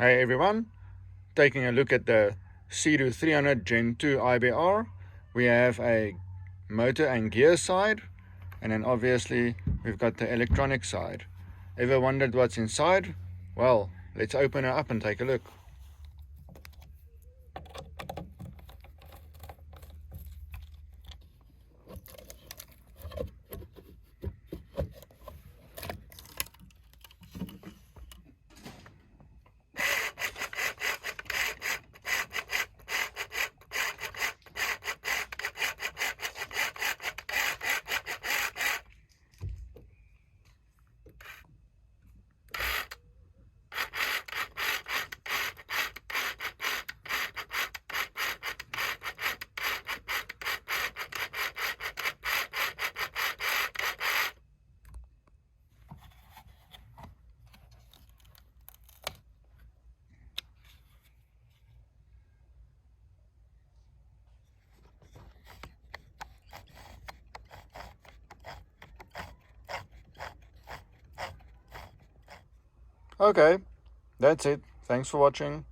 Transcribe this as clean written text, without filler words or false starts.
Hey everyone, taking a look at the Seadoo 300 Gen 2 IBR. We have a motor and gear side, and then obviously we've got the electronic side. Ever wondered what's inside? Well, let's open it up and take a look. Okay, that's it. Thanks for watching.